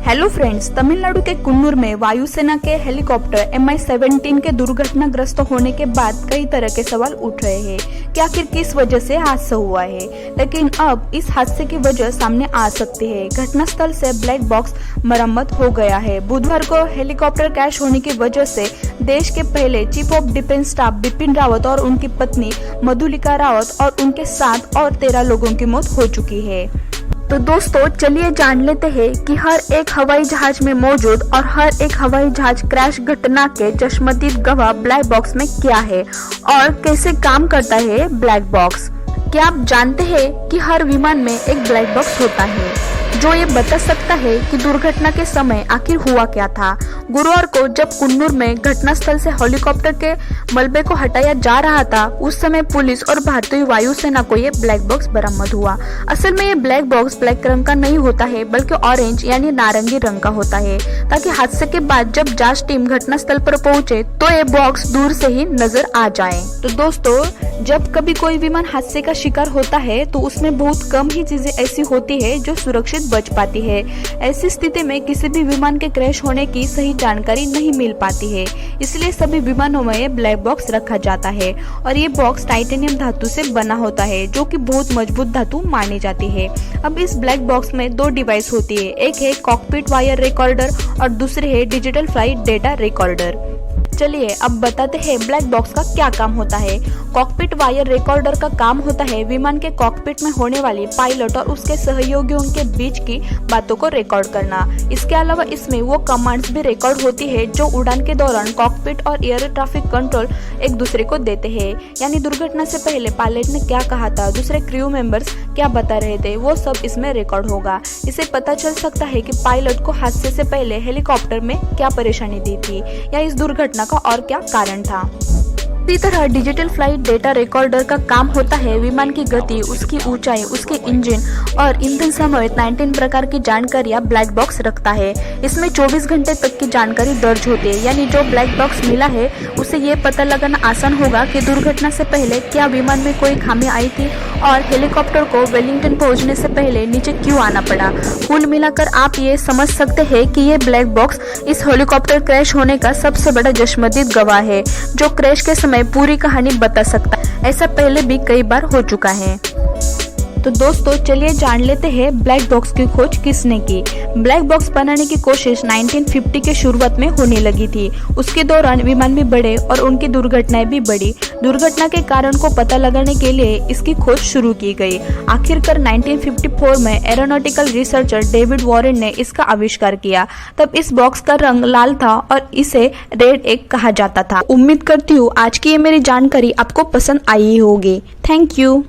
Hello friends, Tamil Nadu के कुन्नूर में वायुसेना के हेलीकॉप्टर Mi-17 के दुर्घटनाग्रस्त होने के बाद कई तरह के सवाल उठ रहे हैं कि आखिर किस वजह से हादसा हुआ है। लेकिन अब इस हादसे की वजह सामने आ सकती है। घटनास्थल से ब्लैक बॉक्स मरम्मत हो गया है। बुधवार को हेलीकॉप्टर क्रैश होने की वजह से देश के पहले chief of defence staff Bipin Rawat और उनकी पत्नी मधुलिका रावत और उनके साथ और 13 लोगों की मौत हो चुकी है। तो दोस्तों, चलिए जान लेते हैं कि हर एक हवाई जहाज में मौजूद और हर एक हवाई जहाज क्रैश घटना के चश्मदीद गवाह ब्लैक बॉक्स में क्या है और कैसे काम करता है ब्लैक बॉक्स। क्या आप जानते हैं कि हर विमान में एक ब्लैक बॉक्स होता है जो ये बता सकता है कि दुर्घटना के समय आखिर हुआ क्या था। गुरुवार को जब कुन्नूर में घटनास्थल से हेलीकॉप्टर के मलबे को हटाया जा रहा था, उस समय पुलिस और भारतीय वायुसेना को ये ब्लैक बॉक्स बरामद हुआ। असल में ये ब्लैक बॉक्स ब्लैक रंग का नहीं होता है, बल्कि ऑरेंज यानी नारंगी रंग का होता है, ताकि हादसे के बाद जब जांच टीम घटनास्थल पर पहुंचे तो ये बॉक्स दूर से ही नजर आ जाए। तो दोस्तों, जब कभी कोई विमान हादसे का शिकार होता है तो उसमें बहुत कम ही चीजें ऐसी होती है जो सुरक्षित बच पाती है। ऐसी स्थिति में किसी भी विमान के क्रैश होने की सही जानकारी नहीं मिल पाती है, इसलिए सभी विमानों में ये ब्लैक बॉक्स रखा जाता है। और ये बॉक्स टाइटेनियम धातु से बना होता है, जो कि बहुत मजबूत धातु मानी जाती है। अब इस ब्लैक बॉक्स में 2 डिवाइस होती है, एक है कॉकपिट वायर रिकॉर्डर और दूसरे है डिजिटल फ्लाइट डेटा रिकॉर्डर। चलिए अब बताते हैं ब्लैक बॉक्स का क्या काम होता है। कॉकपिट वायर रिकॉर्डर का काम होता है विमान के कॉकपिट में होने वाली पायलट और उसके सहयोगियों के बीच की बातों को रिकॉर्ड करना। इसके अलावा इसमें वो कमांड्स भी रिकॉर्ड होती है जो उड़ान के दौरान कॉकपिट और एयर ट्रैफिक कंट्रोल एक दूसरे को देते हैं। यानी दुर्घटना से पहले पायलट ने क्या कहा था, दूसरे क्रू मेंबर्स क्या बता रहे थे, वो सब इसमें रिकॉर्ड होगा। इससे पता चल सकता है कि पायलट को हादसे से पहले हेलीकॉप्टर में क्या परेशानी दी थी या इस दुर्घटना का और क्या कारण था। इसी तरह डिजिटल फ्लाइट डेटा रिकॉर्डर का काम होता है विमान की गति, उसकी ऊंचाई, उसके इंजन और ईंधन समेत 19 प्रकार की जानकारियां ब्लैक बॉक्स रखता है। इसमें 24 घंटे तक की जानकारी दर्ज होती है। यानी जो ब्लैक बॉक्स मिला है उसे ये पता लगाना आसान होगा कि दुर्घटना से पहले क्या विमान में कोई खामी आई थी और हेलीकॉप्टर को वेलिंगटन पहुंचने से पहले नीचे क्यों आना पड़ा। कुल मिलाकर आप ये समझ सकते हैं कि ये ब्लैक बॉक्स इस हेलीकॉप्टर क्रैश होने का सबसे बड़ा चश्मदीद गवाह है, जो क्रैश के समय पूरी कहानी बता सकता है। ऐसा पहले भी कई बार हो चुका है। तो दोस्तों, चलिए जान लेते हैं ब्लैक बॉक्स की खोज किसने की। ब्लैक बॉक्स बनाने की कोशिश 1950 के शुरुआत में होने लगी थी। उसके दौरान विमान भी बढ़े और उनकी दुर्घटनाएं भी बढ़ी। दुर्घटना के कारण को पता लगाने के लिए इसकी खोज शुरू की गई। आखिरकार 1954 में एरोनॉटिकल रिसर्चर डेविड वॉरेन ने इसका आविष्कार किया। तब इस बॉक्स का रंग लाल था और इसे रेड एग कहा जाता था। उम्मीद करती हूँ आज की ये मेरी जानकारी आपको पसंद आई होगी। Thank you.